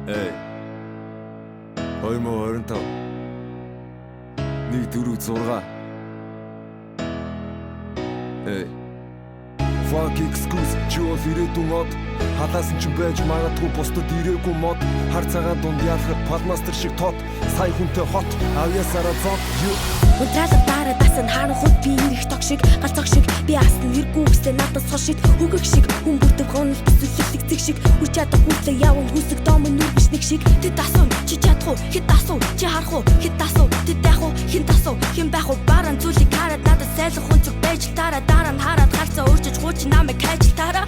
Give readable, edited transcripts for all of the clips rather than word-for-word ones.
Эй. 2025. 1-4-6. Эй. Fuck excuse чио ирээдүйн мод халаасан ч байж магадгүй бусдад ирээгүй мод хар цагаан дунд ялахад подмастер шиг тод сая хүнтэй хот авьяасаараа зод Унтраалга дараа дасан хаана хот би ирэх тог шиг галзах шиг би асна нэргүй гэстэй надад сул шиг үгэг шиг хүн бүрдэг гонол төсөллөг зэг шиг үр чадах хүлээ явна хүсэг дом нүргэж нэг шиг тэд асуу чи чадах уу хэд асуу чи харах уу хэд асуу тэд яах уу хэн асуу хэн байх уу баран зүйлийг хараад надад сайлах хүнцэг байж дараа нь хараад гарцаа өөрчиж хуучин намайг хайжилтаараа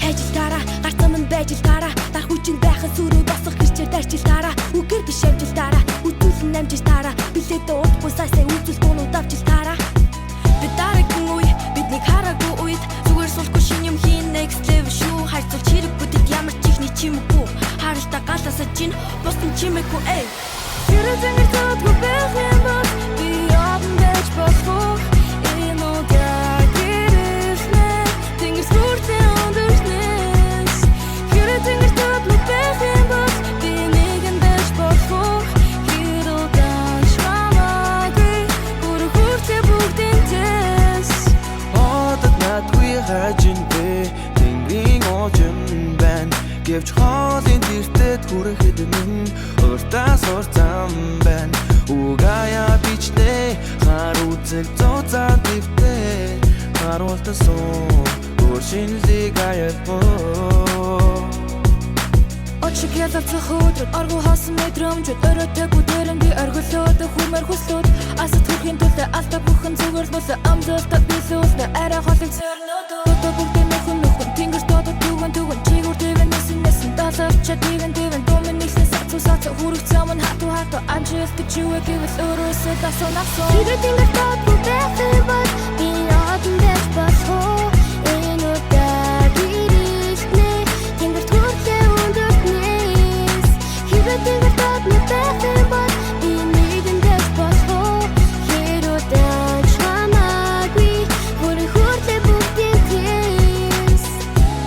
гарцаа минь байжилтаараа дар хүчин байхад сүрээ босох гэрчээр даржилтаараа үгээр биш амжилтаараа үтүүлэн намжилтаараа билетээ удахгүй сайсан үзүүл дуунууд авжилтаараа бид дараагийн үе бидний хараагүй үед зүгээр суулгүй шин юм хийн next level шүү хайрцуул чирэггүй тэд ямар ч ихний чимэггүй харалтаа галаасаа жин бусдын чимээгүй эй хэрэг зэнгэр тотгүй байх юм бол би яван байж болох энэ удаа гэрэлнэ тэнгэр сүртэй өндөрнэс хэрэг зэнгэр тотгүй байх юм бол би нэгэн байж болох хэр удаа шамаагүй бүр хүртээ бүгдэнтэс одод надгүй хажин бэ тэнгэрийн очим байна гэвч хоолын тэртэд хүрэхэд минь уртаа сурцам байна угая бичнэ хар үзэл зузаан дэвтэ харуултасан өөршинлийг аялбоо Очиг ялалцах өдрөд аргу хасан мэдрэмжүүд өрөөтэй бүдэрэн би оргилоод хүмэр хүслүүд асад хүрхийн төлөө алдаа бүхэн зүгээр л болоо амзалтаа билүүлнэ арай холын цэрлүүд өдөө бүгдийн нөхөн тэнгэр додод түгэн чигүүр дэвэн нэсэн далавча дэвэн думын нэгсэн сацуу хүрэх заман хатуу амжилт гэж юу гэвэл өөрөөсөө дасунахсан хэрэг тэнгэр дод бүдэх юм бол би одон дэс басхоо энэ удаа гэрэлнэ тэнгэр төрхөө өндөрнэс хэрэг тэнгэр дод бүдэх юм бол би нэгэн дэс басхоо хэр удаа чамаагүй хүрэх хүртээ бүгдээс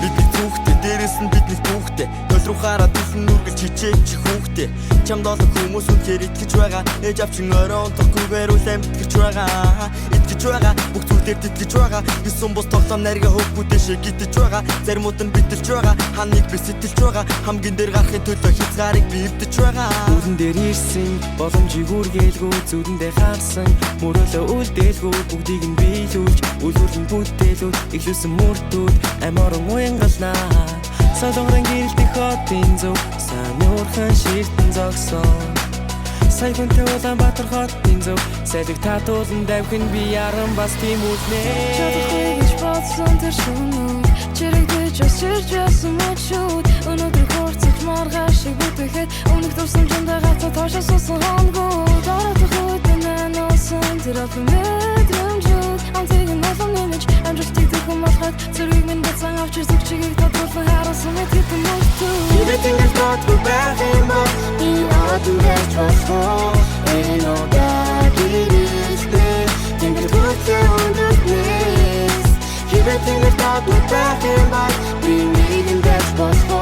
бидний зүгтээ дээрээс нь бидний түүхтээ төл рүү хараад үхэн нүргэж хичээж хүүхтээ чамд олон хүмүүс үнээр итгэж байгаа ээж авчин орой унтахгүйгээр үл амьдгэж байгаа итгэж байгаа бүх зүйлээр тэтгэж байгаа гэсэн бус тоглоом нарийн хөвгүүд дэшээ гитэж байгаа заримуд нь битэлж байгаа ханыг би сэтэлж байгаа хамгийн дээр гарахын төлөө хязгаарыг би эвдэж байгаа үлэн дээр ирсэн боломжийг үргэлгүй зүудэндээ харсан мөрөөлөө үлдээлгүй бүгдийг нь биелүүлж үлгүрэн бүтээлүүд ихлүүлсэн мөртүүд амаран уянгалнаа Салонгорын гэрэлтэх хотын зөв сайн уурхан ширтэн зогсон Сая хүнтэй Улаанбаатар хотын зөв салхиг татуулан давхин би яран бас тийм үлнэ чадахгүй гэж бодсон тэр шөнө чирэгдэж өсөрж ясан мөчүүд өнөөдөр хурцж маргааш шиг бүтэхэд өмнөх дурсамжиндаа гацаа тоошоо суусан хонгоо дараах үедээ нанасан тэр олон мэдрэмжүүд амтыг нь олон нэмж амжилтыг төхөн болоход зэрэг минь бацан авч ирсэг чигийг тодруулан харуулсан мэт хэдэн мөртөө хэрэг тэнгэр додгүй байх юм бол би одон байж болох энэ удаа гэрэлнэ тэнгэр төрхөө өндөрнэс хэрэг тэнгэр додгүй байх юм бол би нэгэн байж болох